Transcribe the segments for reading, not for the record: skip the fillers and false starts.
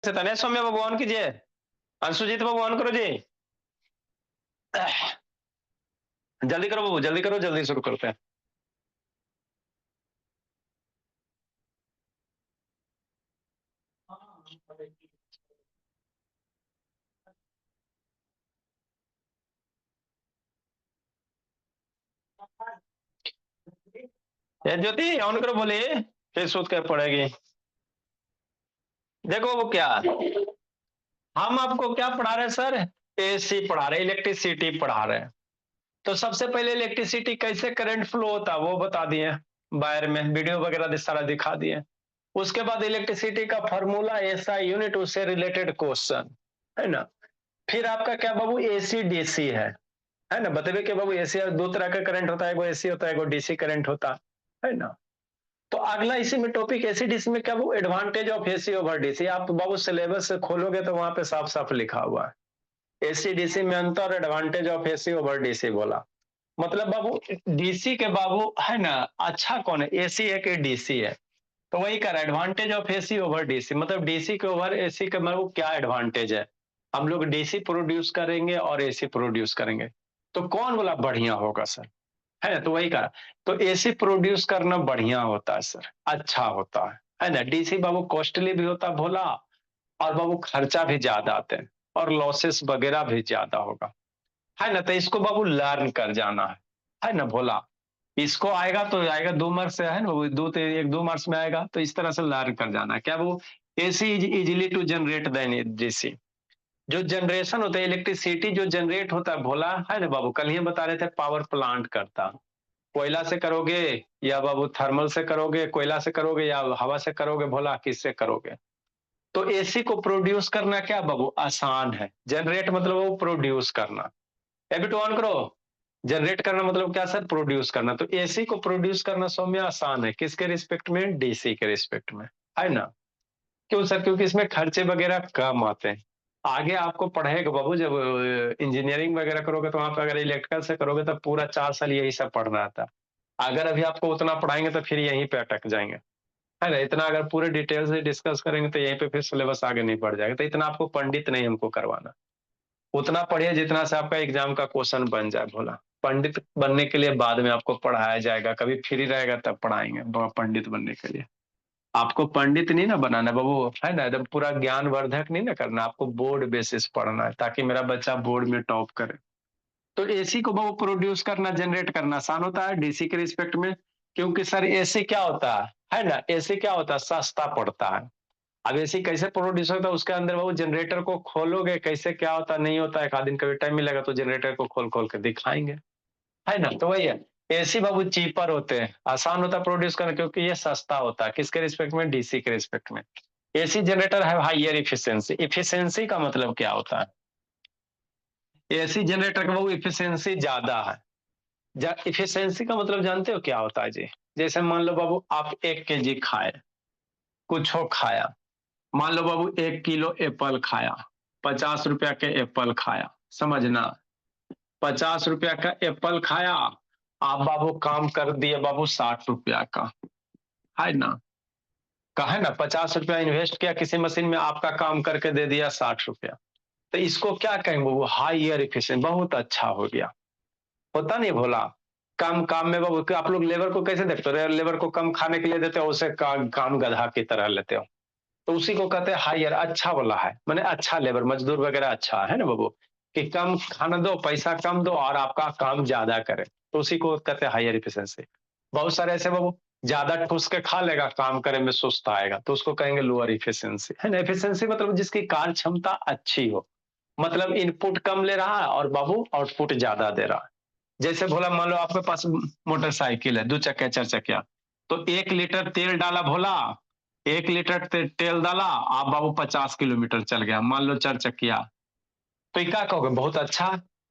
से तने सौम्य बाबू ऑन कीजिए। अंशुजीत बाबू ऑन करो जी। जल्दी करो बाबू, जल्दी करो, जल्दी शुरू करते हैं। ये ज्योति ऑन करो, बोलिए, फिर सूद कर पड़ेगी। देखो वो क्या, हम आपको क्या पढ़ा रहे हैं सर? एसी पढ़ा रहे हैं, इलेक्ट्रिसिटी पढ़ा रहे हैं। तो सबसे पहले इलेक्ट्रिसिटी कैसे करंट फ्लो होता है वो बता दिए, वायर में वीडियो वगैरह सारा दिखा दिए। उसके बाद इलेक्ट्रिसिटी का फॉर्मूला, ऐसा यूनिट, उससे रिलेटेड क्वेश्चन, है ना। फिर आपका क्या बाबू, एसी डीसी है ना। बताइए कि बाबू एसी दो तरह का करंट होता है, एगो एसी होता है, एगो डीसी करंट होता है ना। तो अगला इसी में टॉपिक एसी डीसी में क्या वो advantage of AC over DC. आप बाबू सिलेबस खोलोगे तो वहां पे साफ साफ लिखा हुआ है एसी डीसी में अंतर, advantage of AC over DC बोला। मतलब बाबू डीसी के बाबू है ना, अच्छा कौन है, एसी है कि डीसी है। तो वही कर advantage of AC over DC, मतलब डीसी के ओवर एसी के मतलब क्या एडवांटेज है। हम लोग डीसी प्रोड्यूस करेंगे और एसी प्रोड्यूस करेंगे, तो कौन बोला बढ़िया होगा सर, है तो वही कहा। तो एसी प्रोड्यूस करना बढ़िया होता है सर, अच्छा होता है ना। डीसी बाबू कॉस्टली भी होता है भोला, और बाबू खर्चा भी ज्यादा आते हैं, और लॉसेस वगैरह भी ज्यादा होगा, है ना। तो इसको बाबू लर्न कर जाना है ना भोला। इसको आएगा तो आएगा 2 मार्क्स से, है ना वो दो, एक 2 मार्क्स में आएगा, तो इस तरह से लर्न कर जाना है क्या वो। AC is easily to generate than DC. जो जनरेशन होता है, इलेक्ट्रिसिटी जो जनरेट होता है भोला, है ना बाबू, कल ही बता रहे थे पावर प्लांट करता। कोयला से करोगे या बाबू थर्मल से करोगे, कोयला से करोगे या हवा से करोगे भोला, किससे करोगे। तो एसी को प्रोड्यूस करना क्या बाबू आसान है, जनरेट मतलब वो प्रोड्यूस करना। एबी टू ऑन करो। जनरेट करना मतलब क्या सर, प्रोड्यूस करना। तो एसी को प्रोड्यूस करना सौम्य आसान है, किसके रिस्पेक्ट में, डीसी के रिस्पेक्ट में, है ना। क्यों सर, क्योंकि इसमें खर्चे वगैरह कम आते हैं। आगे आपको पढ़ेगा बाबू, जब इंजीनियरिंग वगैरह करोगे तो वहां पर अगर इलेक्ट्रिकल से करोगे तो पूरा 4 साल यही सब पढ़ना आता। अगर अभी आपको उतना पढ़ाएंगे तो फिर यहीं पे अटक जाएंगे, है ना। इतना अगर पूरे डिटेल से डिस्कस करेंगे तो यहीं पे फिर सिलेबस आगे नहीं बढ़ जाएगा। तो इतना आपको पंडित नहीं हमको करवाना, उतना पढ़िए जितना से आपका एग्जाम का क्वेश्चन बन जाए भोला। पंडित बनने के लिए बाद में आपको पढ़ाया जाएगा, कभी फ्री रहेगा तब पढ़ाएंगे पंडित बनने के लिए। आपको पंडित नहीं ना बनाना बाबू, है ना, एकदम पूरा ज्ञानवर्धक नहीं ना करना, आपको बोर्ड बेसिस पढ़ना है ताकि मेरा बच्चा बोर्ड में टॉप करे। तो एसी को बाबू प्रोड्यूस करना, जनरेट करना आसान होता है डीसी के रिस्पेक्ट में। क्योंकि सर एसी क्या होता है ना, एसी क्या होता है, सस्ता पड़ता है। अब एसी कैसे प्रोड्यूस होता है, उसके अंदर बाबू जनरेटर को खोलोगे कैसे क्या होता नहीं होता, एक आध दिन कभी टाइम मिलेगा तो जनरेटर को खोल खोल के दिखाएंगे, है ना। तो वही है, एसी बाबू चीपर होते हैं, आसान होता है प्रोड्यूस करना क्योंकि ये सस्ता होता है, किसके रिस्पेक्ट में, डीसी के रिस्पेक्ट में। एसी जनरेटर है हाइयर इफिशियंसी। इफिशियंसी का मतलब क्या होता है, एसी जनरेटर का बाबू इफिशियंसी ज्यादा है। इफिशियंसी का मतलब जानते हो क्या होता है जी। जैसे मान लो बाबू आप 1 केजी खाए, कुछ हो खाया, मान लो बाबू 1 किलो एप्पल खाया, 50 रुपया के एप्पल खाया, समझना, 50 रुपया का एप्पल खाया, आप बाबू काम कर दिए बाबू 60 रुपया का, है ना। कहा ना 50 रुपया इन्वेस्ट किया किसी मशीन में, आपका काम करके दे दिया 60 रुपया। तो इसको क्या कहेंगे बाबू, हाईयर इफिशिएंट, बहुत अच्छा हो गया। होता नहीं भोला, कम काम में बाबू आप लोग लेबर को कैसे देखते हो, लेबर को कम खाने के लिए देते हो, उसे काम गधा की तरह लेते हो। तो उसी को कहते हैं हायर, अच्छा वाला है, मैंने अच्छा लेबर मजदूर वगैरह अच्छा है ना बाबू, कि कम खाना दो, पैसा कम दो और आपका काम ज्यादा करे, तो उसी को कहते हैं हायर इफिशियंसी। बहुत सारे ऐसे बाबू ज्यादा ठूस के खा लेगा, काम करे में सुस्त आएगा, तो उसको कहेंगे लोअर इफिशियंसी, है ना। इफिशियंसी मतलब जिसकी कार्य क्षमता अच्छी हो, मतलब इनपुट कम ले रहा है और बाबू आउटपुट ज्यादा दे रहा है। जैसे भोला मान लो आपके पास मोटरसाइकिल है, 2 चक्का 4 चक्का, तो 1 लीटर तेल डाला भोला, 1 लीटर तेल डाला, आप बाबू 50 किलोमीटर चल गया, मान लो 4 चक्किया, तो ये क्या कहोगे, बहुत अच्छा।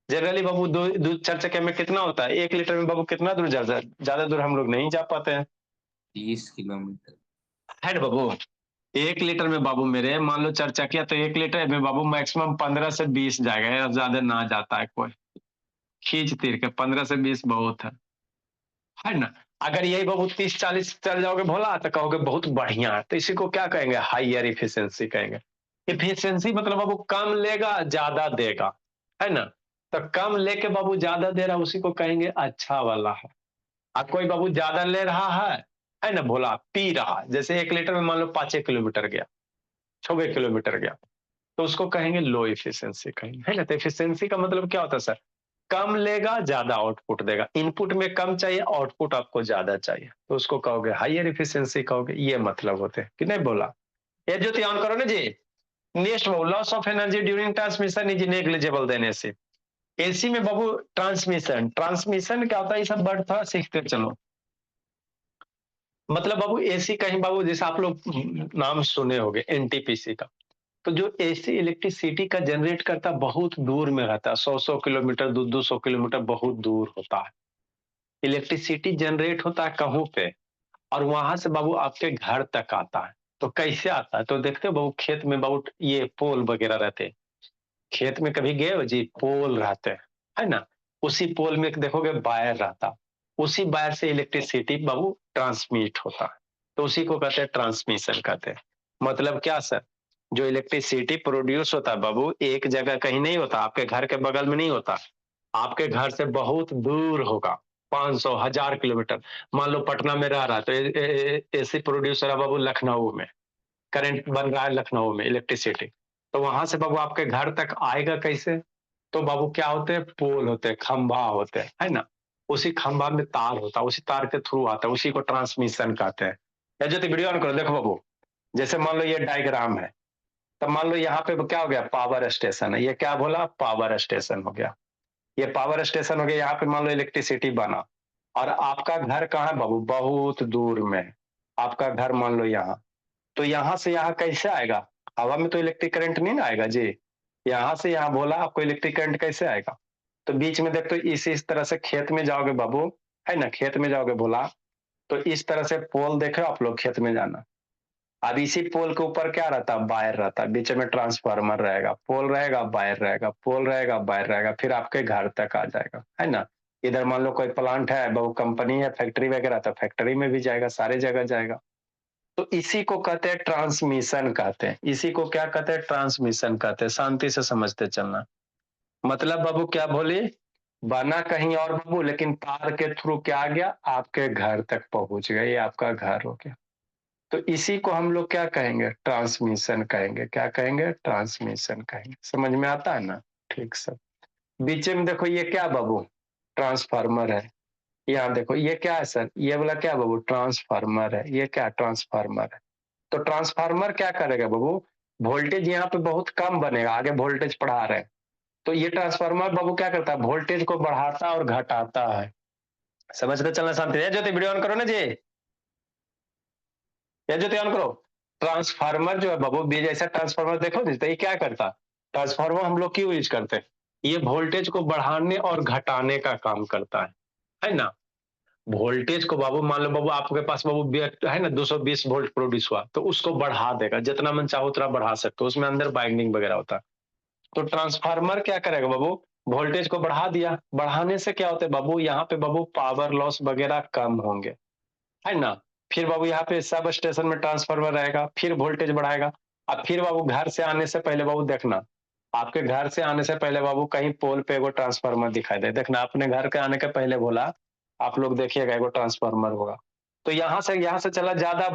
जनरली बाबू दो दो 4 चक्के में कितना होता है, 1 लीटर में बाबू कितना दूर ज्यादा दूर हम लोग नहीं जा पाते हैं, 30 किलोमीटर। है ना बाबू। 1 लीटर में बाबू मेरे मान लो 4 चक्किया, तो 1 लीटर में बाबू मैक्सिमम 15 से 20 जाएगा, ज्यादा ना जाता है कोई, खींच तीर के 15 से 20 बहुत है ना। अगर यही बाबू 30 40 चल जाओगे भोला तो कहोगे बहुत बढ़िया है, तो इसी को क्या कहेंगे, हाईयर इफिशियंसी कहेंगे। इफिशियंसी मतलब बाबू कम लेगा ज्यादा देगा, है ना। तो कम लेके बाबू ज्यादा दे रहा है उसी को कहेंगे अच्छा वाला है। अब कोई बाबू ज्यादा ले रहा है ना, बोला पी रहा, जैसे 1 लीटर में मान लो 5 किलोमीटर गया, 6 किलोमीटर गया, तो उसको कहेंगे लो इफिशियंसी कहेंगे, है ना। तो इफिशियंसी का मतलब क्या होता है सर, कम लेगा ज्यादा आउटपुट देगा, इनपुट में कम चाहिए आउटपुट आपको ज्यादा चाहिए, तो उसको कहोगे हायर इफिशियंसी कहोगे, ये मतलब होते हैं कि नहीं बोला। ये जो ध्यान करो ना जी। Next loss of energy during transmission is negligible देने से। एसी में बाबू ट्रांसमिशन, ट्रांसमिशन क्या होता है, ये सब वर्ड थोड़ा सीखते चलो। मतलब बाबू एसी कहीं बाबू जैसे आप लोग नाम सुने होंगे एनटीपीसी का, तो जो एसी इलेक्ट्रिसिटी का जनरेट करता बहुत दूर में रहता है, 100-100 किलोमीटर, 200-200 किलोमीटर बहुत दूर होता है। इलेक्ट्रिसिटी जनरेट होता है कहूं पे, और वहां से बाबू आपके घर तक आता है। तो कैसे आता है, तो देखते हो बाबू खेत में बाबू ये पोल वगैरह रहते हैं, खेत में कभी गए हो जी, पोल रहते हैं, है ना। उसी पोल में देखोगे वायर रहता, उसी वायर से इलेक्ट्रिसिटी बाबू ट्रांसमिट होता है, तो उसी को कहते हैं ट्रांसमिशन कहते हैं। मतलब क्या सर, जो इलेक्ट्रिसिटी प्रोड्यूस होता है बाबू एक जगह कहीं नहीं होता, आपके घर के बगल में नहीं होता, आपके घर से बहुत दूर होगा, 500-1000 किलोमीटर। मान लो पटना में रह रहा है तो एसी प्रोड्यूस हो रहा बाबू लखनऊ में, करंट बन रहा है लखनऊ में इलेक्ट्रिसिटी, तो वहां से बाबू आपके घर तक आएगा कैसे, तो बाबू क्या होते हैं, पोल होते हैं, खंभा होते हैं, है ना। उसी खंभा में तार होता है, उसी तार के थ्रू आता है, उसी को ट्रांसमिशन कहते हैं। या जो वीडियो ऑन करो, देखो बाबू, जैसे मान लो ये डायग्राम है, तब मान लो यहाँ पे क्या हो गया, पावर स्टेशन है, ये क्या बोला, पावर स्टेशन हो गया, ये पावर स्टेशन हो गया, यहाँ पे मान लो इलेक्ट्रिसिटी बना, और आपका घर कहाँ है बाबू, बहुत दूर में है। आपका घर मान लो यहाँ, तो यहाँ से यहाँ कैसे आएगा, हवा में तो इलेक्ट्रिक करंट नहीं ना आएगा जी, यहाँ से यहाँ बोला आपको इलेक्ट्रिक करंट कैसे आएगा। तो बीच में देख, तो इस तरह से खेत में जाओगे बाबू, है ना, खेत में जाओगे बोला, तो इस तरह से पोल देखे आप लोग खेत में जाना, अब इसी पोल के ऊपर क्या रहता है, वायर रहता है, बीच में ट्रांसफार्मर रहेगा, पोल रहेगा, वायर रहेगा, पोल रहेगा, वायर रहेगा, फिर आपके घर तक आ जाएगा, है ना। इधर मान लो कोई प्लांट है, वो कंपनी है, फैक्ट्री वगैरह, तो फैक्ट्री में भी जाएगा, सारे जगह जाएगा। तो इसी को कहते हैं ट्रांसमिशन कहते हैं, इसी को क्या कहते हैं, ट्रांसमिशन कहते हैं। शांति से समझते चलना। मतलब बाबू क्या बोली, बना कहीं और बाबू, लेकिन तार के थ्रू क्या आ गया, आपके घर तक पहुंच गया, ये आपका घर हो गया। तो इसी को हम लोग क्या कहेंगे, ट्रांसमिशन कहेंगे। क्या कहेंगे, ट्रांसमिशन कहेंगे। समझ में आता है ना, ठीक सब। बीच में देखो ये क्या बाबू, ट्रांसफार्मर है। यहाँ देखो ये क्या है सर, ये वाला क्या बाबू, ट्रांसफार्मर है, ये क्या ट्रांसफार्मर है। तो ट्रांसफार्मर क्या करेगा बाबू, वोल्टेज यहाँ पे बहुत कम बनेगा, आगे वोल्टेज बढ़ा रहे हैं, तो ये ट्रांसफार्मर बाबू क्या करता है, वोल्टेज को बढ़ाता और घटाता है। समझते चलना शांति है, ज्योति वीडियो ऑन करो ना जी, या ज्योति ऑन करो। ट्रांसफार्मर जो है बाबू, जैसा ट्रांसफार्मर देखो जी, तो ये क्या करता, ट्रांसफार्मर हम लोग क्यों यूज करते हैं, ये वोल्टेज को बढ़ाने और घटाने का काम करता है ना। वोल्टेज को बाबू मान लो बाबू आपके पास बाबू है ना 220 वोल्ट प्रोड्यूस हुआ, तो उसको बढ़ा देगा, जितना मन चाहो उतना बढ़ा सकते हो, उसमें अंदर बाइंडिंग वगैरह होता है। तो ट्रांसफार्मर क्या करेगा बाबू, वोल्टेज को बढ़ा दिया, बढ़ाने से क्या होता है बाबू, यहाँ पे बाबू पावर लॉस वगैरह कम होंगे, है ना। फिर बाबू यहाँ पे सब स्टेशन में ट्रांसफार्मर रहेगा, फिर वोल्टेज बढ़ाएगा। अब फिर बाबू घर से आने से पहले बाबू देखना, आपके घर से आने से पहले बाबू कहीं पोल पे एगो ट्रांसफार्मर दिखाई दे, देखना अपने घर के आने के पहले बोला, आप लोग देखिएगा एगो ट्रांसफार्मर होगा। तो यहाँ से चला ज्यादा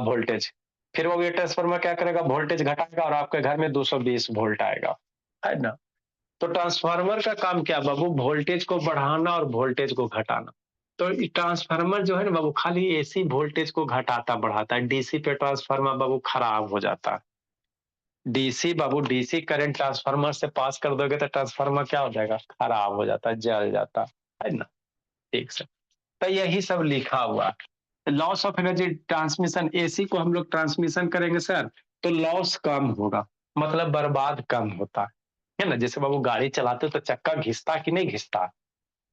वोल्टेज, फिर वो ये ट्रांसफार्मर क्या करेगा, वोल्टेज घटाएगा और आपके घर में 220 वोल्ट आएगा, है ना। तो ट्रांसफार्मर का काम क्या बाबू, वोल्टेज को बढ़ाना और वोल्टेज को घटाना। तो ट्रांसफार्मर जो है ना बाबू, खाली एसी वोल्टेज को घटाता बढ़ाता है, डीसी पे ट्रांसफार्मर बाबू खराब हो जाता है। डीसी बाबू, डीसी करंट ट्रांसफार्मर से पास कर दोगे तो ट्रांसफार्मर क्या हो जाएगा, खराब हो जाता है, जल जाता है ना। ठीक से, तो यही सब लिखा हुआ है। Loss of energy transmission, AC को हम लोग ट्रांसमिशन करेंगे सर, तो लॉस कम होगा, मतलब बर्बाद कम होता है ना। जैसे बाबू गाड़ी चलाते हो तो चक्का घिसता कि नहीं घिसता,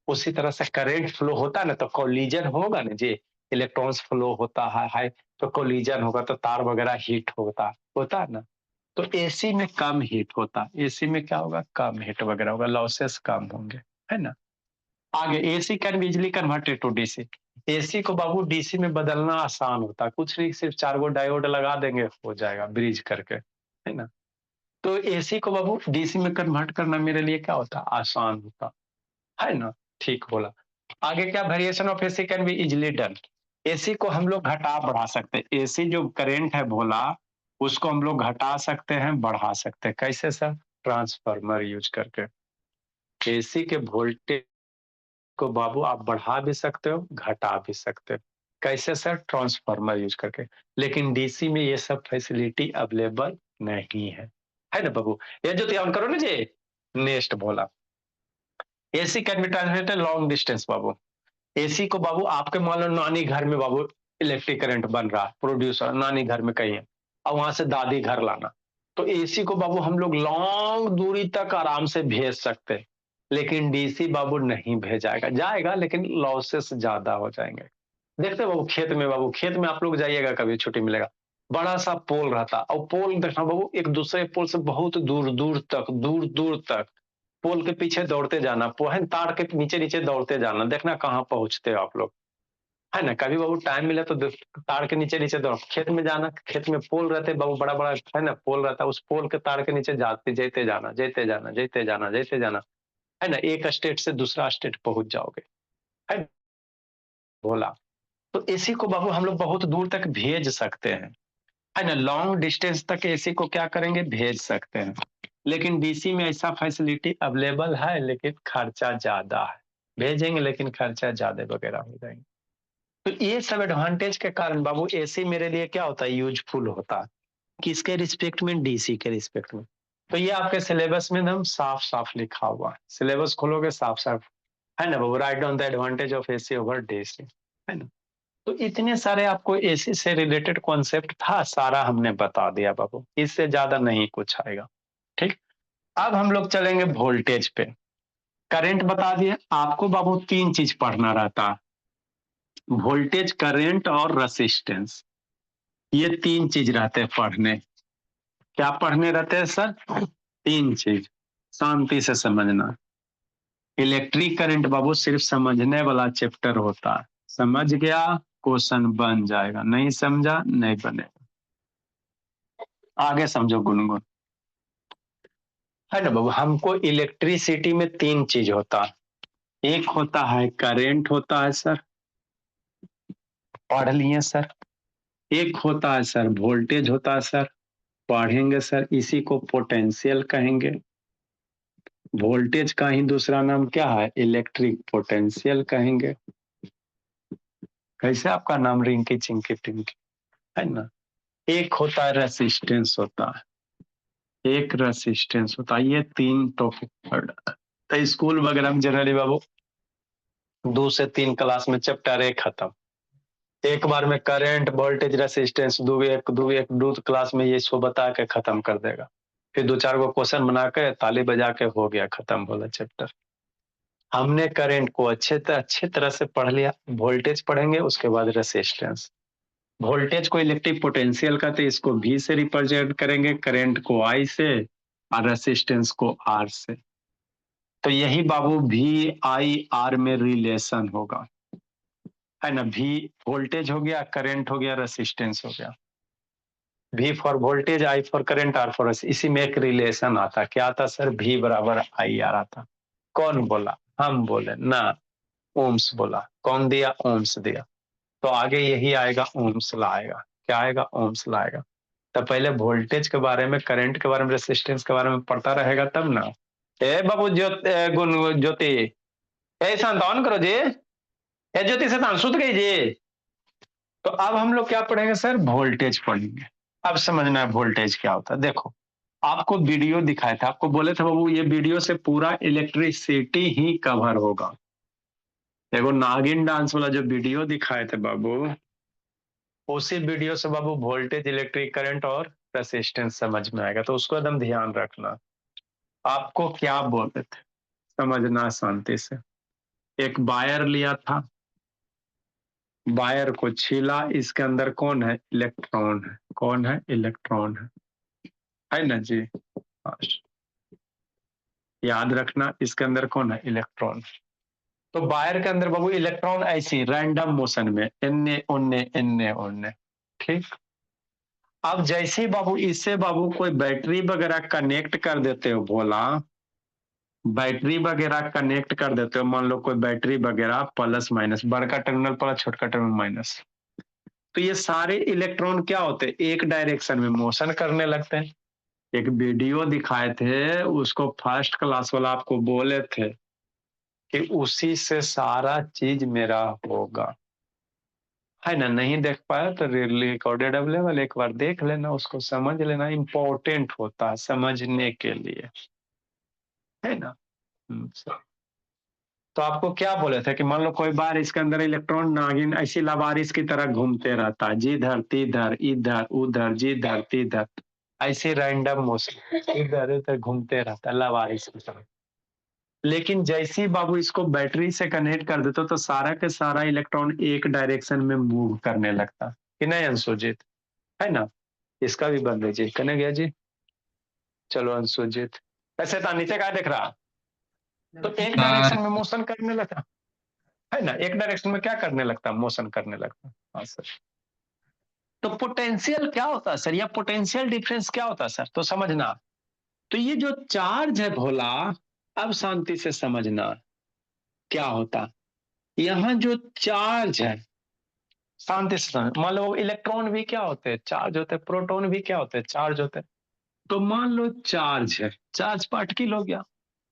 उसी तरह से करंट फ्लो होता है ना, तो कोलिजन होगा ना जी, इलेक्ट्रॉन्स फ्लो होता है हाई, तो कोलिजन होगा तो तार वगैरह हीट होता है ना। तो एसी में कम हीट होता है, एसी में क्या होगा, कम हीट वगैरह होगा, लॉसेस कम होंगे, है ना। आगे AC can be easily converted to DC, AC को बाबू डीसी में बदलना आसान होता है, कुछ नहीं सिर्फ 4 गो डायोड लगा देंगे हो जाएगा ब्रिज करके, है ना। तो एसी को बाबू डीसी में कन्वर्ट करना मेरे लिए क्या होता, आसान होता है ना। ठीक बोला। आगे क्या, variation of AC can be easily done. AC को हम लोग घटा बढ़ा सकते हैं, एसी जो करंट है भोला उसको हम लोग घटा सकते हैं बढ़ा सकते हैं, कैसे सर, ट्रांसफार्मर यूज करके। एसी के वोल्टेज को बाबू आप बढ़ा भी सकते हो घटा भी सकते हो, कैसे सर, ट्रांसफार्मर यूज करके। लेकिन डीसी में ये सब फैसिलिटी अवेलेबल नहीं है ना बाबू। ये जो ध्यान करो ना जी, नेक्स्ट बोला, AC can be transmitted long distance Babu. AC को बाबू आपके मान लो नानी घर में बाबू इलेक्ट्रिक करंट बन रहा है, प्रोड्यूसर नानी घर में कहीं है, और वहां से दादी घर लाना, तो एसी को बाबू हम लोग लॉन्ग दूरी तक आराम से भेज सकते हैं। लेकिन डीसी बाबू नहीं भेजाएगा, जाएगा लेकिन लॉसेस ज्यादा हो जाएंगे। देखते हो बाबू खेत में, बाबू खेत में आप लोग जाइएगा कभी छुट्टी मिलेगा, बड़ा सा पोल रहता, और पोल देखना बाबू एक दूसरे पोल से बहुत दूर दूर दूर तक पोल के पीछे दौड़ते जाना, पोहन तार के नीचे नीचे दौड़ते जाना, देखना कहाँ पहुंचते हो आप लोग, है ना। कभी बाबू टाइम मिले तो तार के नीचे नीचे दौड़, खेत में जाना, खेत में पोल रहते बाबू, बड़ा बड़ा है ना पोल रहता, उस पोल के तार के नीचे जाते जेते जाना जेते जाना जेते जाना जेते जाना, है ना, एक स्टेट से दूसरा स्टेट पहुंच जाओगे, है ना? बोला। तो एसी को बाबू हम लोग बहुत दूर तक भेज सकते हैं, है ना, लॉन्ग डिस्टेंस तक एसी को क्या करेंगे, भेज सकते हैं। लेकिन डीसी में ऐसा फैसिलिटी अवेलेबल है लेकिन खर्चा ज्यादा है, भेजेंगे लेकिन खर्चा ज्यादा वगैरह हो जाएंगे। तो ये सब एडवांटेज के कारण बाबू एसी मेरे लिए क्या होता है, यूजफुल होता है। किसके रिस्पेक्ट में, डीसी के रिस्पेक्ट में। तो ये आपके सिलेबस में एकदम साफ साफ लिखा हुआ है, सिलेबस खोलोगे साफ साफ, है ना बाबू, write down the advantage of AC over DC, है ना। तो इतने सारे आपको एसी से रिलेटेड कॉन्सेप्ट था, सारा हमने बता दिया बाबू, इससे ज्यादा नहीं कुछ आएगा। ठीक। अब हम लोग चलेंगे वोल्टेज पे। करंट बता दिए आपको बाबू, तीन चीज पढ़ना रहता है, वोल्टेज, करंट और रेसिस्टेंस, ये तीन चीज रहते हैं पढ़ने। क्या पढ़ने रहते हैं सर, तीन चीज, शांति से समझना। इलेक्ट्रिक करंट बाबू सिर्फ समझने वाला चैप्टर होता है, समझ गया क्वेश्चन बन जाएगा, नहीं समझा नहीं बनेगा। आगे समझो गुनगुन, है ना बाबू। हमको इलेक्ट्रिसिटी में तीन चीज होता है, एक होता है करंट होता है सर, पढ़ लिए सर। एक होता है सर वोल्टेज होता है सर, पढ़ेंगे सर, इसी को पोटेंशियल कहेंगे। वोल्टेज का ही दूसरा नाम क्या है, इलेक्ट्रिक पोटेंशियल कहेंगे। कैसे आपका नाम रिंकी चिंकी टिंकी, है ना। एक होता है रेसिस्टेंस होता है, एक रेसिस्टेंस होता है, ये तीन टॉपिक पढ़। तो स्कूल वगैरह में जनरली बाबू 2 से 3 क्लास में चैप्टर एक खत्म, एक बार में करंट वोल्टेज रेसिस्टेंस दो क्लास में ये सो बता के खत्म कर देगा, फिर 2-4 क्वेश्चन बना के ताली बजा के हो गया खत्म बोला चैप्टर। हमने करंट को अच्छे तरह से पढ़ लिया, वोल्टेज पढ़ेंगे उसके बाद रेसिस्टेंस। वोल्टेज को इलेक्ट्रिक पोटेंशियल कहते हैं, इसको V से रिप्रेजेंट करेंगे, करंट को I से और रेसिस्टेंस को R से। तो यही बाबू VIR में रिलेशन होगा, है ना। V वोल्टेज हो गया, करंट हो गया, रेसिस्टेंस हो गया। V for voltage, I for current, R for, इसी में एक रिलेशन आता, क्या आता सर, V बराबर IR आता। कौन बोला, हम बोले ना, ओम्स बोला। कौन दिया, ओम्स दिया। तो आगे यही आएगा, ओम्स लाएगा, क्या आएगा, ओम्स लाएगा। तो पहले वोल्टेज के बारे में, करंट के बारे में, रेसिस्टेंस के बारे में पढ़ता रहेगा तब ना। ए बाबू ज्योति, ए शांत ऑन करो जी, ए ज्योति से सुत गई जी। तो अब हम लोग क्या पढ़ेंगे सर, वोल्टेज पढ़ेंगे। अब समझना है वोल्टेज क्या होता है। देखो आपको वीडियो दिखाया था, आपको बोले थे बाबू ये वीडियो से पूरा इलेक्ट्रिसिटी ही कवर होगा। देखो नागिन डांस वाला जो वीडियो दिखाए थे बाबू, उसी वीडियो से बाबू वोल्टेज, इलेक्ट्रिक करंट और रेसिस्टेंस समझ में आएगा, तो उसको एकदम ध्यान रखना। आपको क्या बोलते थे, समझना शांति से। एक वायर लिया था, वायर को छीला, इसके अंदर कौन है, इलेक्ट्रॉन है, कौन है, इलेक्ट्रॉन है ना जी। हाँ, याद रखना इसके अंदर कौन है, इलेक्ट्रॉन। तो वायर के अंदर बाबू इलेक्ट्रॉन ऐसी रैंडम मोशन में, इन्ने उन्ने इन्ने उन्ने, ठीक। अब जैसे ही बाबू इससे बाबू कोई बैटरी वगैरह कनेक्ट कर देते हो भोला, बैटरी वगैरह कनेक्ट कर देते हो, मान लो कोई बैटरी वगैरह प्लस माइनस, बड़का टर्मिनल प्लस छोटका टर्मिनल माइनस, तो ये सारे इलेक्ट्रॉन क्या होते हैं, एक डायरेक्शन में मोशन करने लगते हैं। एक वीडियो दिखाए थे, उसको फर्स्ट क्लास वाला आपको बोले थे कि उसी से सारा चीज मेरा होगा, है ना। नहीं देख पाया तो रिकॉर्डेड अवेलेबल, एक बार देख लेना, उसको समझ लेना, इम्पोर्टेंट होता है समझने के लिए, है ना। तो आपको क्या बोले थे कि मान लो कोई बार इसके अंदर इलेक्ट्रॉन नागिन ऐसी लवारिस की तरह घूमते रहता है, जिधर तिधर इधर उधर जिधर तिधर, ऐसे रैंडम मोशन इधर उधर घूमते रहता है लवारिस की तरह। लेकिन जैसे ही बाबू इसको बैटरी से कनेक्ट कर देते तो सारा के सारा इलेक्ट्रॉन एक डायरेक्शन में मूव करने लगता, कि नहीं अंशुजीत, है ना। इसका भी बंद लीजिए, कने गया जी, चलो अंशुजीत, ऐसे था नीचे का देख रहा, तो एक डायरेक्शन में मोशन करने लगता, है ना, एक डायरेक्शन में क्या करने लगता, मोशन करने लगता। हाँ सर। तो पोटेंशियल क्या होता है सर, या पोटेंशियल डिफरेंस क्या होता है सर, तो समझना। तो ये जो चार्ज है भोला, अब शांति से समझना क्या होता, यहाँ जो चार्ज है, शांति से समझ, मान लो इलेक्ट्रॉन भी क्या होते हैं, चार्ज होते हैं, प्रोटॉन भी क्या होते हैं, चार्ज होते हैं। तो मान लो चार्ज है, चार्ज पार्टिकल हो गया,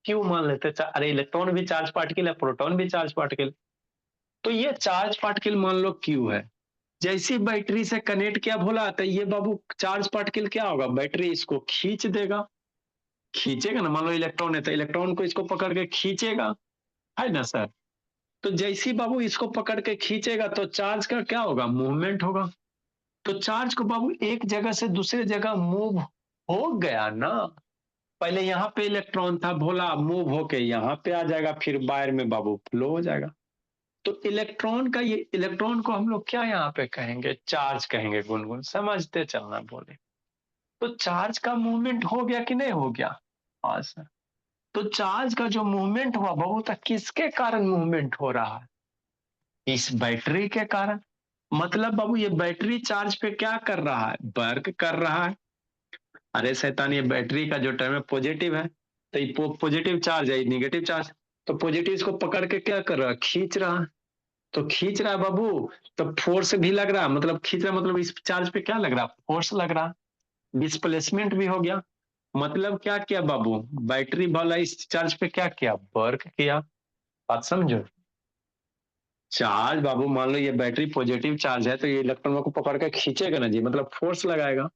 क्यों मान लेते हैं, अरे इलेक्ट्रॉन भी चार्ज पार्टिकल है, प्रोटॉन भी चार्ज पार्टिकल, तो ये चार्ज पार्टिकल मान लो क्यू है। जैसे बैटरी से कनेक्ट किया भोला, तो ये बाबू चार्ज पार्टिकल क्या होगा, बैटरी इसको खींच देगा, खींचेगा ना, मान लो इलेक्ट्रॉन है तो इलेक्ट्रॉन को इसको पकड़ के खींचेगा, है ना सर। तो जैसे ही बाबू इसको पकड़ के खींचेगा तो चार्ज का क्या होगा, मूवमेंट होगा। तो चार्ज को बाबू एक जगह से दूसरे जगह मूव हो गया ना, पहले यहाँ पे इलेक्ट्रॉन था भोला, मूव होके यहाँ पे आ जाएगा, फिर वायर में बाबू फ्लो हो जाएगा। तो इलेक्ट्रॉन का, ये इलेक्ट्रॉन को हम लोग क्या यहाँ पे कहेंगे, चार्ज कहेंगे, गुनगुन समझते चलना बोले। तो चार्ज का मूवमेंट हो गया कि नहीं हो गया, हाँ सर। तो चार्ज का जो मूवमेंट हुआ बहुत, किसके कारण मूवमेंट हो रहा है, इस बैटरी के कारण। मतलब बाबू ये बैटरी चार्ज पे क्या कर रहा है, वर्क कर रहा है। अरे शैतान, ये बैटरी का जो टर्म है पॉजिटिव है, तो ये पॉजिटिव चार्ज है, निगेटिव चार्ज, तो पॉजिटिव इसको पकड़ के क्या कर रहा है, खींच रहा है। तो खींच रहा है बाबू, तो फोर्स भी लग रहा, मतलब खींच रहा, मतलब इस चार्ज पे क्या लग रहा, फोर्स लग रहा, डिस्प्लेसमेंट भी हो गया। मतलब क्या किया बाबू, बैटरी वाला इस चार्ज पे क्या किया, वर्क किया। बात समझो, चार्ज बाबू मान लो ये बैटरी पॉजिटिव चार्ज है, तो ये इलेक्ट्रॉन को पकड़ के खींचेगा ना जी, मतलब फोर्स लगाएगा।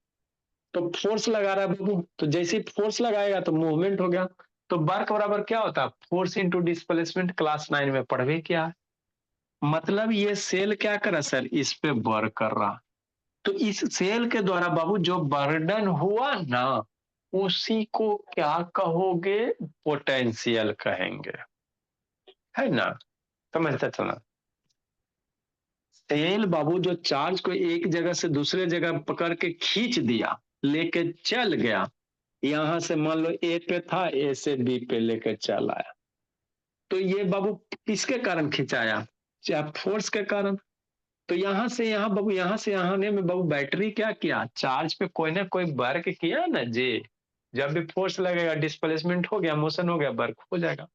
तो फोर्स लगा रहा है बाबू, तो जैसे ही फोर्स लगाएगा तो मूवमेंट हो गया। तो वर्क बराबर क्या होता है, फोर्स इंटू डिस्प्लेसमेंट, क्लास 9 में पढ़ भी किया है। मतलब ये सेल क्या कर रहा सर, इस पे वर्क कर रहा। तो इस सेल के द्वारा बाबू जो बर्डन हुआ ना, उसी को क्या कहोगे, पोटेंशियल कहेंगे, है ना। समझते चलना, सेल बाबू जो चार्ज को एक जगह से दूसरे जगह पकड़ के खींच दिया, लेके चल गया, यहां से मान लो ए पे था, ए से बी पे लेके चल आया। तो ये बाबू किसके कारण खिंचाया, चाहे फोर्स के कारण। तो यहां से यहां बाबू, यहां से यहां आने में बाबू बैटरी क्या किया, चार्ज पे कोई ना कोई वर्क किया ना जी। जब भी फोर्स लगेगा, डिस्प्लेसमेंट हो गया, मोशन हो गया, वर्क हो जाएगा।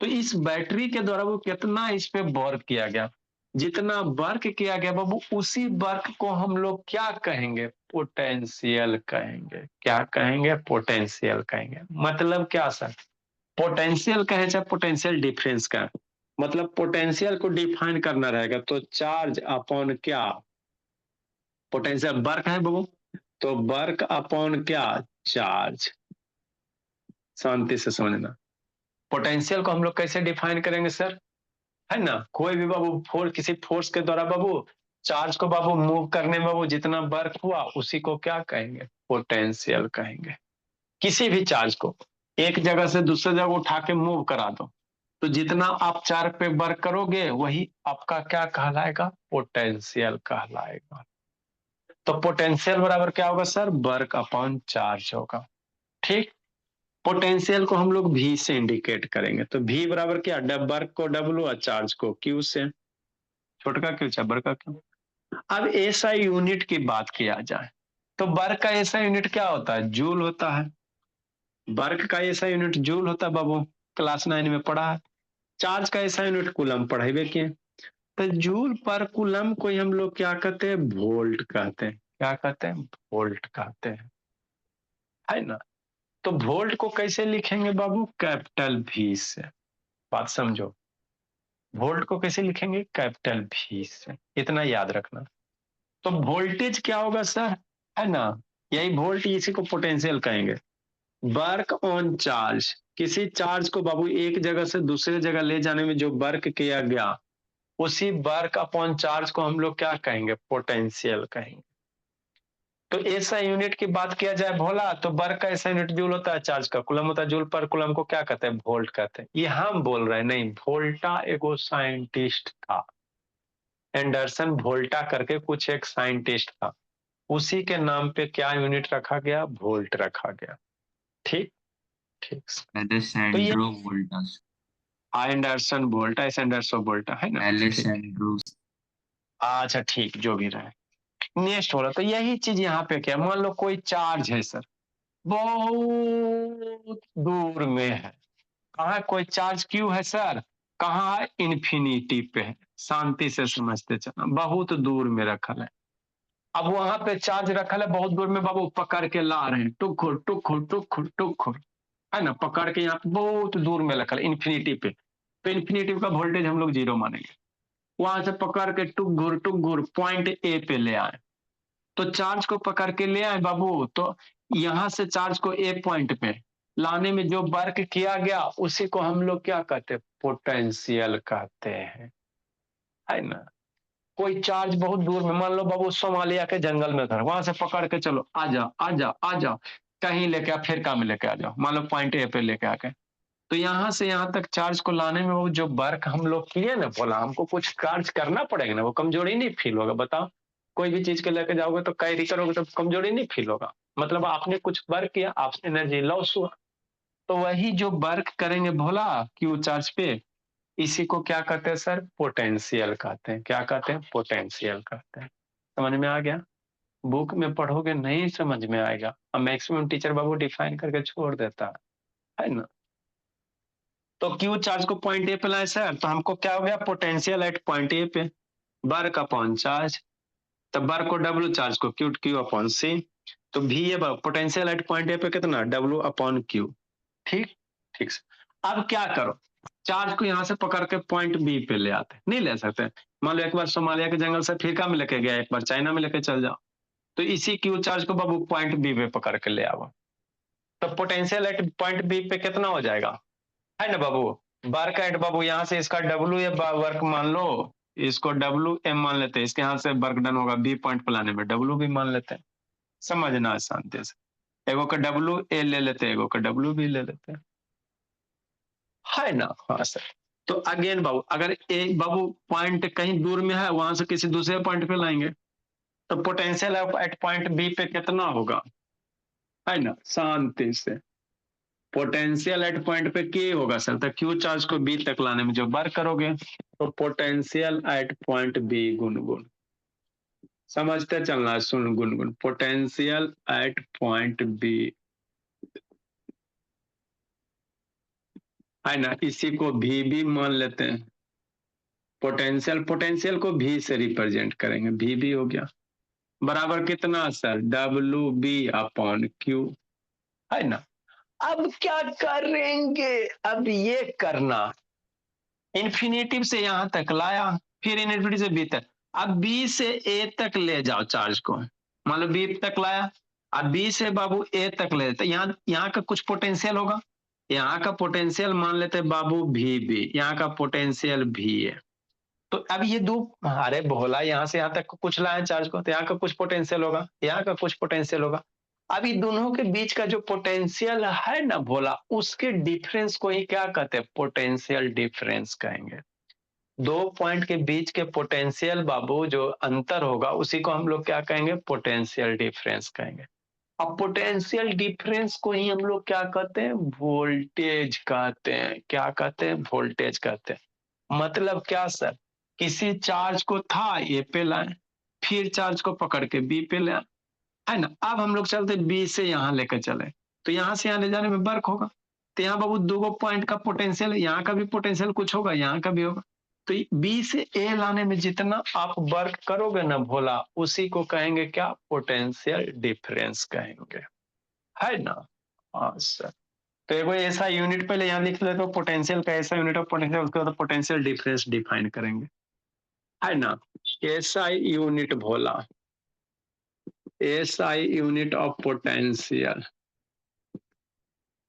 तो इस बैटरी के द्वारा वो कितना इस पे वर्क किया गया, जितना वर्क किया गया बाबू, उसी वर्क को हम लोग क्या कहेंगे, पोटेंशियल कहेंगे। क्या कहेंगे, पोटेंशियल कहेंगे। मतलब क्या सर, पोटेंशियल कहे चाहे पोटेंशियल डिफरेंस का, मतलब पोटेंशियल को डिफाइन करना रहेगा तो चार्ज अपॉन क्या, पोटेंशियल वर्क है बाबू, तो वर्क अपॉन क्या, चार्ज। शांति से समझना, पोटेंशियल को हम लोग कैसे डिफाइन करेंगे सर, है ना। कोई भी बाबू फोर्स, किसी फोर्स के द्वारा बाबू चार्ज को बाबू मूव करने में बाबू जितना वर्क हुआ, उसी को क्या कहेंगे, पोटेंशियल कहेंगे। किसी भी चार्ज को एक जगह से दूसरे जगह उठा के मूव करा दो, तो जितना आप चार्ज पे वर्क करोगे, वही आपका क्या कहलाएगा, पोटेंशियल कहलाएगा। तो पोटेंशियल बराबर क्या होगा सर, वर्क अपॉन चार्ज होगा। ठीक, पोटेंशियल को हम लोग V से इंडिकेट करेंगे, तो V बराबर क्या, वर्क को W और चार्ज को Q से, छोटका क्यों चाहे बड़का क्यों। अब ऐसा यूनिट की बात किया जाए, तो वर्क का ऐसा यूनिट क्या होता है? जूल होता है। वर्क का ऐसा यूनिट जूल होता है बाबू, क्लास 9 में पढ़ा है। चार्ज का ऐसा यूनिट कूलम पढ़ेबे किए। तो जूल पर कूलम को ही हम लोग क्या कहते हैं? वोल्ट कहते हैं। क्या कहते हैं? वोल्ट कहते हैं, है ना। तो वोल्ट को कैसे लिखेंगे बाबू? कैपिटल वी से। बात समझो, वोल्ट को कैसे लिखेंगे? कैपिटल वी से। इतना याद रखना। तो वोल्टेज क्या होगा सर? है ना, यही वोल्ट, इसी को पोटेंशियल कहेंगे। वर्क ऑन चार्ज, किसी चार्ज को बाबू एक जगह से दूसरे जगह ले जाने में जो वर्क किया गया, उसी वर्क अपॉन चार्ज को हम लोग क्या कहेंगे? पोटेंशियल कहेंगे। तो ऐसा यूनिट की बात किया जाए भोला, तो वर्क का ऐसा यूनिट जूल होता है, चार्ज का कूलम होता है। जूल पर कूलम को क्या कहते हैं? वोल्ट कहते हैं। ये हम बोल रहे हैं नहीं, वोल्टा एगो साइंटिस्ट था, एंडरसन वोल्टा करके कुछ एक साइंटिस्ट था, उसी के नाम पे क्या यूनिट रखा गया? वोल्ट रखा गया। ठीक ठीक। तो ये एलेसेंड्रो वोल्टास, एंडरसन वोल्टा, एंडरसन वोल्टा, है ना। ठीक, एलेसेंड्रो। अच्छा ठीक, जो भी रहे। नेक्स्ट हो रहा, तो यही चीज यहाँ पे क्या, मान लो कोई चार्ज है सर, बहुत दूर में है। कहाँ है? कोई चार्ज क्यू है सर, कहाँ है? इन्फिनिटी पे है। शांति से समझते चलना, बहुत दूर में रखल है। अब वहां पे चार्ज रखल है बहुत दूर में बाबू, पकड़ के ला रहे हैं, टुकुर टुकुर टुकुर टुकुर, है ना, पकड़ के यहाँ पे बहुत दूर में रखल इन्फिनिटी पे। तो इन्फिनिटी का वोल्टेज हम लोग 0 मानेंगे। वहां से पकड़ के टुक घुर पॉइंट ए पे ले आए। तो चार्ज को पकड़ के ले आए बाबू, तो यहां से चार्ज को ए पॉइंट पे लाने में जो वर्क किया गया, उसी को हम लोग क्या कहते हैं? पोटेंशियल कहते हैं, है ना। कोई चार्ज बहुत दूर में, मान लो बाबू सोमालिया के जंगल में था, वहां से पकड़ के चलो, आ जाओ आ जाओ आ जाओ, कहीं लेके आ, फिर काम लेके आ जाओ, मान लो पॉइंट ए पे लेके आके। तो यहाँ से यहाँ तक चार्ज को लाने में वो जो वर्क हम लोग किए ना, बोला हमको कुछ कार्य करना पड़ेगा ना, वो कमजोरी नहीं फील होगा? बताओ, कोई भी चीज के लेके जाओगे तो कैरी करोगे तो कमजोरी नहीं फील होगा? मतलब आपने कुछ वर्क किया, आपसे एनर्जी लॉस हुआ। तो वही जो वर्क करेंगे भोला क्यू चार्ज पे, इसी को क्या कहते हैं सर? पोटेंशियल कहते हैं। क्या कहते हैं? पोटेंशियल कहते हैं। समझ में आ गया? बुक में पढ़ोगे नहीं समझ में आएगा, अब मैक्सिमम टीचर बाबू डिफाइन करके छोड़ देता है ना। तो क्यू चार्ज को पॉइंट ए पे लाए सर, तो हमको क्या हो गया? पोटेंशियल एट पॉइंट ए पे, वर्क अपॉन चार्ज। तो वर्क को डब्ल्यू, चार्ज को क्यू, क्यू अपॉन सी। तो भी ये पोटेंशियल एट पॉइंट ए पे कितना? W upon Q. ठीक ठीक। अब क्या करो, चार्ज को यहां से पकड़ के पॉइंट बी पे ले आते, नहीं ले सकते। मान लो एक बार सोमालिया के जंगल से अफ्रीका में लेके गया, एक बार चाइना में लेके चल जाओ, तो इसी क्यू चार्ज को बाबू पॉइंट बी पे पकड़ के ले आओ। तो पोटेंशियल एट पॉइंट बी पे कितना हो जाएगा, है ना बाबू? वर्क एट बाबू, यहाँ से इसका डब्ल्यू ए वर्क मान लो, इसको डब्ल्यू एम मान लेते हैं, इसके यहाँ से वर्क डन होगा बी पॉइंट पे लाने में, डब्ल्यू भी मान लेते हैं। समझना है शांति से, एगो का डब्ल्यू ए ले लेते हैं, एगो का डब्ल्यू भी ले लेते हैं, है ना। हाँ सर। तो अगेन बाबू, अगर एक बाबू पॉइंट कहीं दूर में है, वहां से किसी दूसरे पॉइंट पे लाएंगे, तो पोटेंशियल एट पॉइंट बी पे कितना होगा, है ना, शांति से। पोटेंशियल एट पॉइंट पे के होगा सर, तो क्यू चार्ज को बी तक लाने में जो वर्क करोगे, तो potential at point B Gungun, समझते चलना है, सुन Gungun, potential at point B, है ना, इसी को भी मान लेते हैं। पोटेंशियल, पोटेंशियल को भी से रिप्रेजेंट करेंगे, भी हो गया, बराबर कितना sir? W B upon Q, है ना। अब क्या करेंगे? अब ये करना, इन्फिनेटिव से यहां तक लाया, फिर इन्फिनिटी से बी तक। अब बी से ए तक ले जाओ चार्ज को, मान लो बी तक लाया, अब बी से बाबू ए तक ले जाते, यहाँ का कुछ पोटेंशियल होगा, यहाँ का पोटेंशियल मान लेते बाबू भी, यहाँ का पोटेंशियल भी है। तो अब ये दो, अरे भोला यहाँ से यहाँ तक कुछ लाए चार्ज को, तो यहाँ का कुछ पोटेंशियल होगा, यहाँ का कुछ पोटेंशियल होगा। अभी दोनों के बीच का जो पोटेंशियल है ना भोला, उसके डिफरेंस को ही क्या कहते हैं? पोटेंशियल डिफरेंस कहेंगे। दो पॉइंट के बीच के पोटेंशियल बाबू जो अंतर होगा, उसी को हम लोग क्या कहेंगे? पोटेंशियल डिफरेंस कहेंगे। अब पोटेंशियल डिफरेंस को ही हम लोग क्या कहते हैं? वोल्टेज कहते हैं। क्या कहते हैं? वोल्टेज कहते हैं। मतलब क्या सर? किसी चार्ज को था ए पे लाए, फिर चार्ज को पकड़ के बी पे ले आए, है ना। अब हम लोग चलते बी से यहाँ लेकर चले, तो यहाँ से यहाँ ले जाने में वर्क होगा, तो यहाँ बाबू दो पॉइंट का पोटेंशियल है, यहाँ का भी पोटेंशियल कुछ होगा, यहाँ का भी होगा, तो बी से ए लाने में जितना आप वर्क करोगे ना भोला, उसी को कहेंगे क्या, पोटेंशियल डिफरेंस कहेंगे, है ना। हाँ सर, तो एगो ऐसा यूनिट पहले यहाँ लिख लेते हो, पोटेंशियल का ऐसा यूनिट ऑफ पोटेंशियल, उसके बाद पोटेंशियल डिफरेंस डिफाइन करेंगे, है ना। ऐसा unit Bhola, SI unit of potential,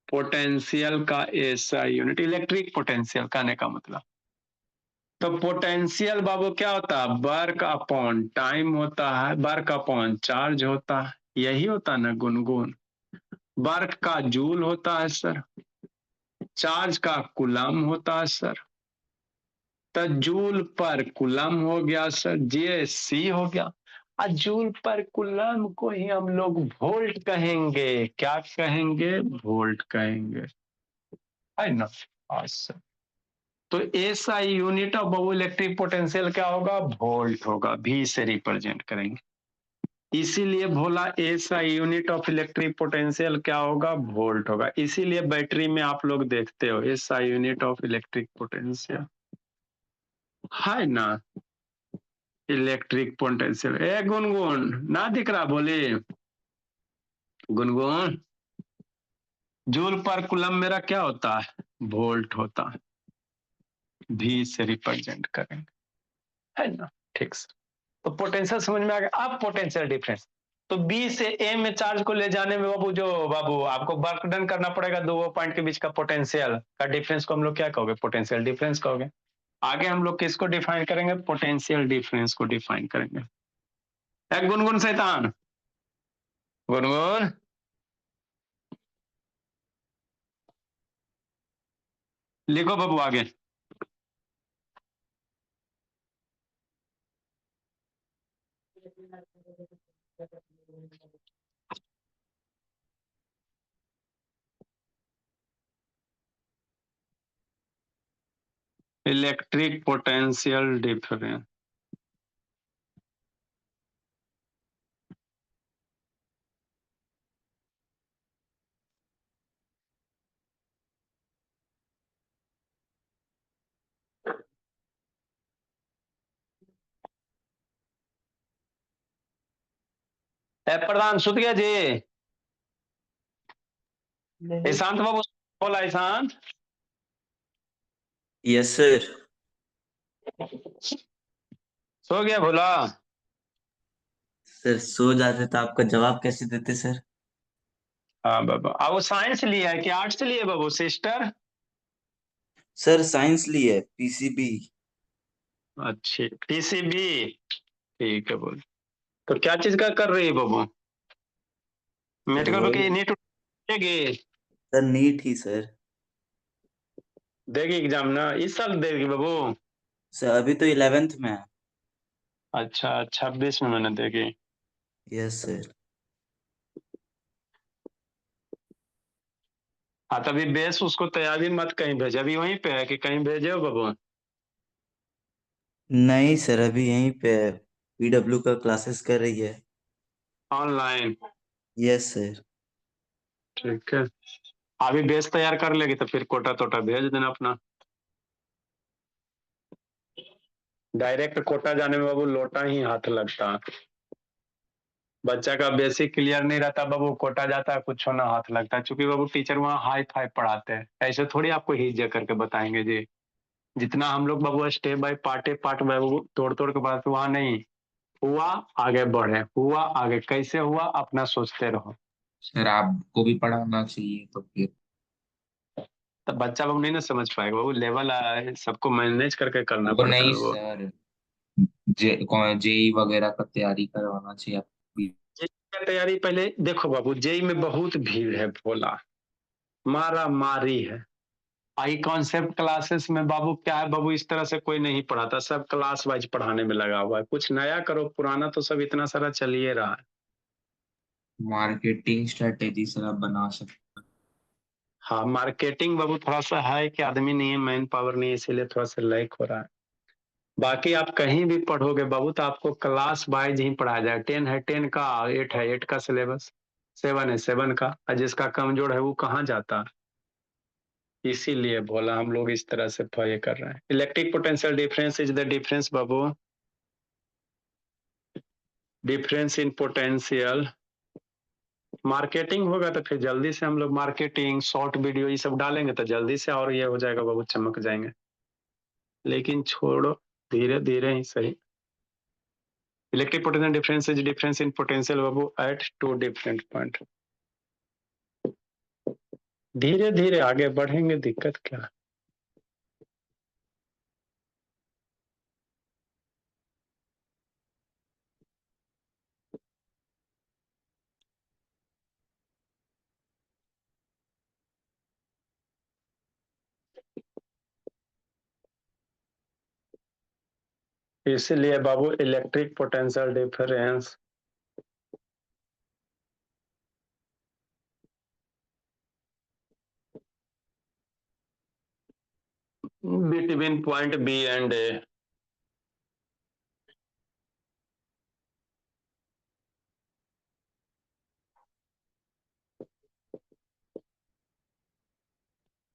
potential का SI यूनिट, इलेक्ट्रिक पोटेंशियल कहने का मतलब। तो पोटेंशियल बाबू क्या होता है, वर्क अपॉन टाइम होता है, वर्क अपॉन चार्ज होता है, यही होता है ना गुनगुन। वर्क का जूल होता है सर, चार्ज का कूलम होता है सर, तो जूल पर कूलम हो गया सर, JC हो गया, और जूल पर कूलम को ही हम लोग वोल्ट कहेंगे, क्या कहेंगे, वोल्ट कहेंगे, है ना। अच्छा, तो SI unit of Babu electric potential क्या होगा, वोल्ट होगा, V से रिप्रेजेंट करेंगे, इसीलिए भोला SI unit of electric potential क्या होगा, वोल्ट होगा, इसीलिए बैटरी में आप लोग देखते हो SI unit of electric potential, है ना। इलेक्ट्रिक पोटेंशियल, ए गुनगुन ना दिख रहा, बोले गुनगुन, जूल पर कूलम मेरा क्या होता है, वोल्ट होता है, V से रिप्रेजेंट करेंगे, है ना। ठीक सर, तो पोटेंशियल समझ में आ गया। अब पोटेंशियल डिफरेंस, तो बी से ए में चार्ज को ले जाने में बाबू, जो बाबू आपको वर्क डन करना पड़ेगा, दो पॉइंट के बीच का पोटेंशियल का डिफरेंस को हम लोग क्या कहोगे, पोटेंशियल डिफरेंस कहोगे। आगे हम लोग किसको डिफाइन करेंगे, पोटेंशियल डिफरेंस को डिफाइन करेंगे। एक गुनगुन शैतान, गुनगुन, लिखो बाबू आगे। इलेक्ट्रिक पोटेंशियल डिफरेंस, प्रधान सुत गया जी, ईशांत बाबू बोला, ईशांत यस सर। सो गया भोला। सर सो जाते तो आपका जवाब कैसे देते सर? हाँ बाबू, अब वो साइंस लिया है कि आर्ट्स लिए बाबू, सिस्टर। सर साइंस ली है, PCB। अच्छी, PCB, ठीक है बोल। तो क्या चीज का कर रही है बाबू, सर मेडिकल वही की नीट देगी, सर, नीट ही सर। देगी एग्जाम ना, इस साल देगी बाबू। सर अभी तो 11th में है। अच्छा, 26 में मैंने देगी। Yes sir. हाँ, तभी बेस उसको तैयारी मत कहीं भेजे, अभी वहीं पे है कि कहीं भेजे हो बाबू। नहीं सर, अभी यहीं पे है, PW का क्लासेस कर रही है। Online, yes sir. ठीक है। अभी बेस तैयार कर लेगी तो फिर कोटा तोटा भेज देना अपना। डायरेक्ट कोटा जाने में बाबू लोटा ही हाथ लगता है, बच्चा का बेसिक क्लियर नहीं रहता बाबू, कोटा जाता है कुछ होना हाथ लगता है, क्योंकि बाबू टीचर वहाँ हाई फाई पढ़ाते हैं, ऐसे थोड़ी आपको हिज्जे करके बताएंगे जी। जितना हम लोग बाबू स्टेप बाय पार्ट बाबू तोड़ तोड़ के बात, वहाँ नहीं, हुआ आगे बढ़े, हुआ आगे, कैसे हुआ अपना सोचते रहो। सर आपको भी पढ़ाना चाहिए तो फिर। तो बच्चा लोग नहीं ना समझ पाएगा बाबू, लेवल सबको मैनेज करके करना वो पड़ता नहीं है वो। सर, JEE वगैरह का तैयारी करवाना चाहिए आपको। जेई का तैयारी पहले देखो बाबू, जेई में बहुत भीड़ है भोला, मारा मारी है। आई कॉन्सेप्ट क्लासेस में बाबू क्या है बाबू, इस तरह से कोई नहीं पढ़ाता, सब क्लास वाइज पढ़ाने में लगा हुआ है, कुछ नया करो, पुराना तो सब इतना सारा चलिए रहा है। मार्केटिंग स्ट्रेटेजी सर आप बना सकते हाँ, मार्केटिंग बाबू थोड़ा सा है कि आदमी नहीं है, मैन पावर नहीं है, इसीलिए थोड़ा सा लैक हो रहा है। बाकी आप कहीं भी पढ़ोगे बाबू तो आपको क्लास वाइज ही पढ़ाया जाए। 10 है 10 का, 8 है 8 का सिलेबस, 7 है 7 का, और जिसका कमजोर है वो कहाँ जाता। इसीलिए बोला हम लोग इस तरह से ये कर रहे हैं। Electric potential difference is the difference Babu, difference in potential. Marketing होगा तो फिर जल्दी से हम लोग मार्केटिंग शॉर्ट वीडियो ये सब डालेंगे तो जल्दी से और ये हो जाएगा बाबू, चमक जाएंगे। लेकिन छोड़ो, धीरे धीरे ही सही। Electric potential difference is difference in potential बाबू एट टू डिफरेंट पॉइंट। धीरे धीरे आगे बढ़ेंगे, दिक्कत क्या है। इसलिए बाबू electric potential difference between point B and A.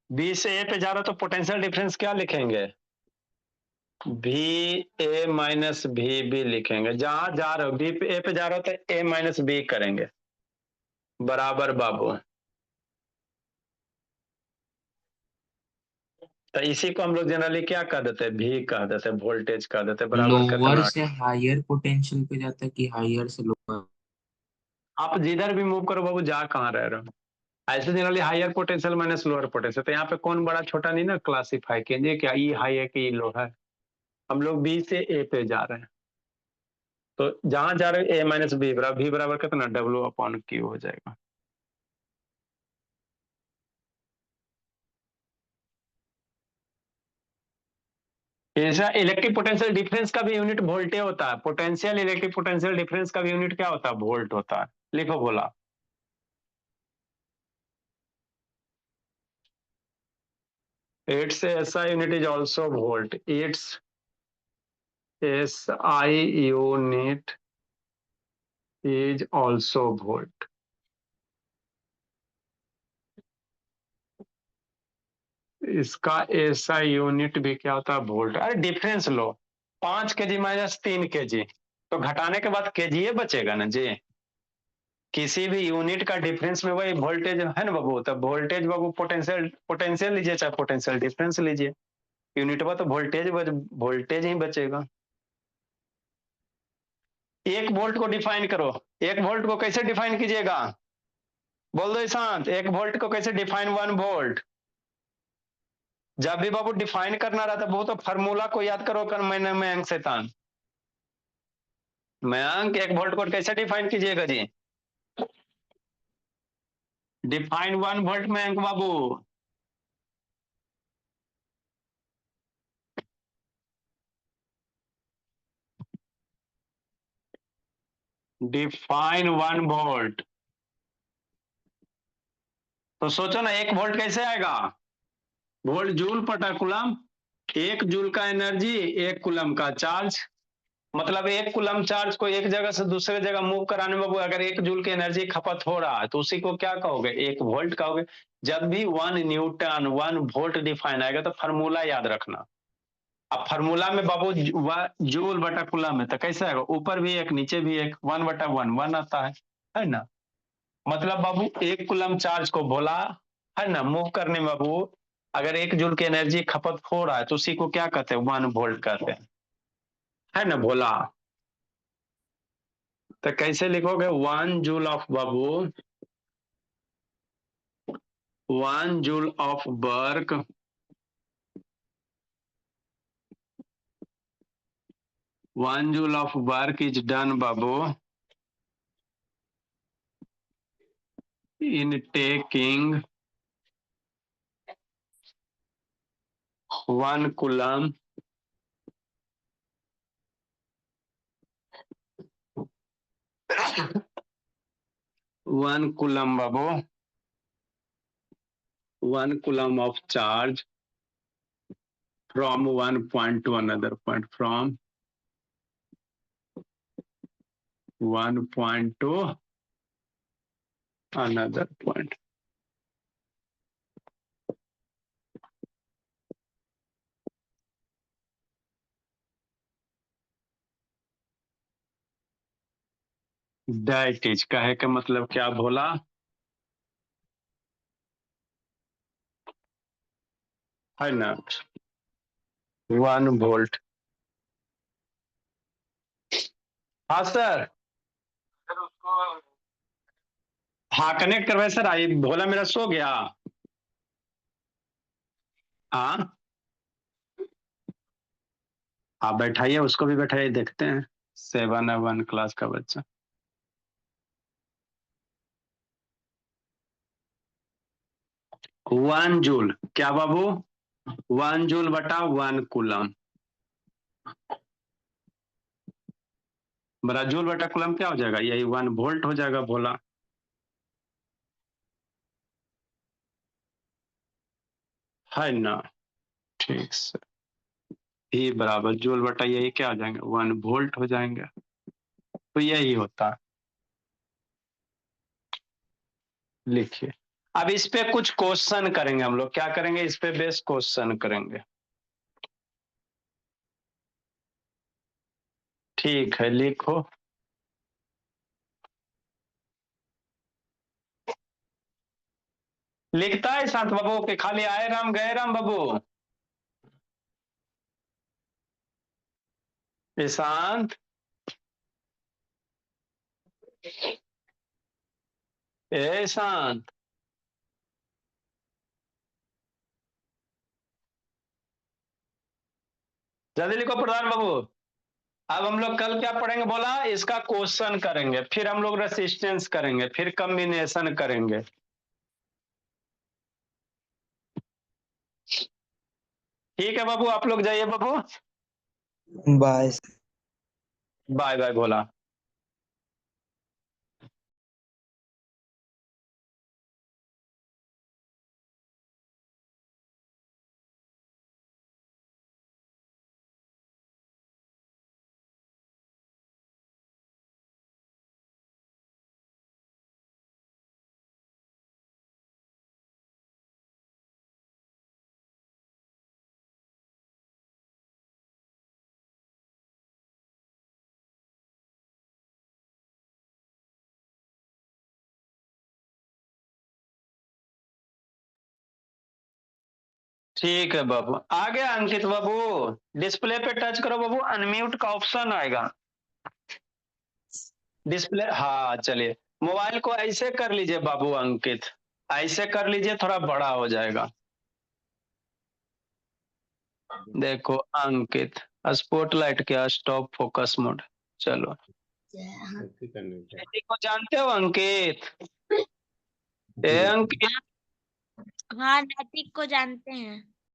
B से ए पे जा रहा हो तो पोटेंशियल डिफरेंस क्या लिखेंगे, भी ए माइनस भी बी लिखेंगे। जहां जा रहे हो बी पे ए पे जा रहे हो तो ए माइनस बी करेंगे, बराबर बाबू। तो इसी को हम लोग जनरली क्या कह देते हैं, भी कह देते हैं, वोल्टेज कह देते हैं, बराबर लोअर कितना। से हायर पोटेंशियल पे जाता है कि हायर से लोअर? आप जिधर भी मूव करो बाबू, जा कहाँ रह रहे हो। ऐसे generally higher potential minus lower potential, तो यहाँ पे कौन बड़ा छोटा नहीं ना क्लासीफाई कीजिए, क्या ई हाई है कि ई लो है। हम लोग बी से ए पे जा रहे हैं, तो जहां जा रहे हैं ए माइनस बी बराबर, भी बराबर कितना, डब्ल्यू अपॉन क्यू हो जाएगा। ऐसा इलेक्ट्रिक पोटेंशियल डिफरेंस का भी यूनिट वोल्टे होता है। पोटेंशियल इलेक्ट्रिक पोटेंशियल डिफरेंस का भी यूनिट क्या होता है, वोल्ट होता है। लिखो बोला, it's SI unit is also volt. It's SI unit is also volt. इसका एसआई यूनिट भी क्या होता है, वोल्ट। अरे डिफरेंस लो, 5 kg माइनस 3 kg, तो घटाने के बाद केजीए बचेगा ना जी। किसी भी यूनिट का डिफरेंस में वही वोल्टेज है ना बाबू, तब वोल्टेज बाबू पोटेंशियल पोटेंशियल लीजिए चाहे पोटेंशियल डिफरेंस लीजिए, यूनिट में तो वोल्टेज वोल्टेज ही बचेगा। 1 वोल्ट को डिफाइन करो, 1 वोल्ट को कैसे डिफाइन कीजिएगा, बोल दो ईशांत, 1 वोल्ट को कैसे डिफाइन, 1 वोल्ट। जब भी बाबू डिफाइन करना रहता है वो तो फार्मूला को याद करो कर, मैंने मयंक शैतान, मयंक 1 वोल्ट को कैसे डिफाइन कीजिएगा जी, डिफाइन 1 वोल्ट मयंक बाबू। डिफाइन 1 वोल्ट, तो सोचो ना 1 वोल्ट कैसे आएगा, वोल्ट जूल पटा कुलम, 1 जूल का एनर्जी 1 कुलम का चार्ज। मतलब 1 कुलम चार्ज को एक जगह से दूसरे जगह मूव कराने में अगर 1 जूल की एनर्जी खपत हो रहा है तो उसी को क्या कहोगे, 1 वोल्ट कहोगे। जब भी 1 न्यूटन 1 वोल्ट डिफाइन आएगा तो फार्मूला याद रखना। अब फार्मूला में बाबू जूल बटा कुलम है तो कैसे आएगा, ऊपर भी एक नीचे भी एक, 1/1 आता है ना। मतलब बाबू 1 कुलम चार्ज को बोला है ना मूव करने में बाबू, अगर 1 जूल की एनर्जी खपत हो रहा है तो उसी को क्या कहते हैं, 1 वोल्ट कहते हैं, है ना बोला। तो कैसे लिखोगे, 1 joule of Babu, 1 joule of work 1 joule of work is done Babu in taking 1 coulomb 1 coulomb Babu 1 coulomb of charge from one point to another point, from one point to another point. That is कहे का मतलब क्या बोला? है ना, 1 volt. हाँ sir, हाँ connect करवाए सर। आई भोला मेरा सो गया। हाँ आप बैठाइए, उसको भी बैठाइए, देखते हैं। 7 क्लास का बच्चा। 1 जूल क्या बाबू? 1 जूल बटा 1 कूलम। बड़ा जूल बटा कूलम क्या हो जाएगा? यही 1 वोल्ट हो जाएगा भोला। है ना, ठीक से। E बराबर जूल बटा यही क्या हो जाएंगे? 1 वोल्ट हो जाएंगे। तो यही होता है। लिखिए। अब इस पे कुछ क्वेश्चन करेंगे हम लोग। क्या करेंगे? इस पे बेस क्वेश्चन करेंगे। ठीक है, लिखो। लिखता है शांत बाबू के खाली आए राम गए राम बाबू? ईशांत, ए शांत, जल्दी लिखो प्रधान बाबू। अब हम लोग कल क्या पढ़ेंगे बोला? इसका क्वेश्चन करेंगे, फिर हम लोग रेसिस्टेंस करेंगे, फिर कॉम्बिनेशन करेंगे। ठीक है बाबू, आप लोग जाइए बाबू। बाय। बाय बाय भोला। ठीक है बाबू, आ गया अंकित बाबू। डिस्प्ले पे टच करो बाबू, अनम्यूट का ऑप्शन आएगा डिस्प्ले। हाँ चलिए, मोबाइल को ऐसे कर लीजिए बाबू अंकित, ऐसे कर लीजिए, थोड़ा बड़ा हो जाएगा। देखो अंकित, स्पॉटलाइट क्या, स्टॉप फोकस मोड। चलो, को जानते हो अंकित? ए अंकित, हाँ, नैतिक को जानते हैं।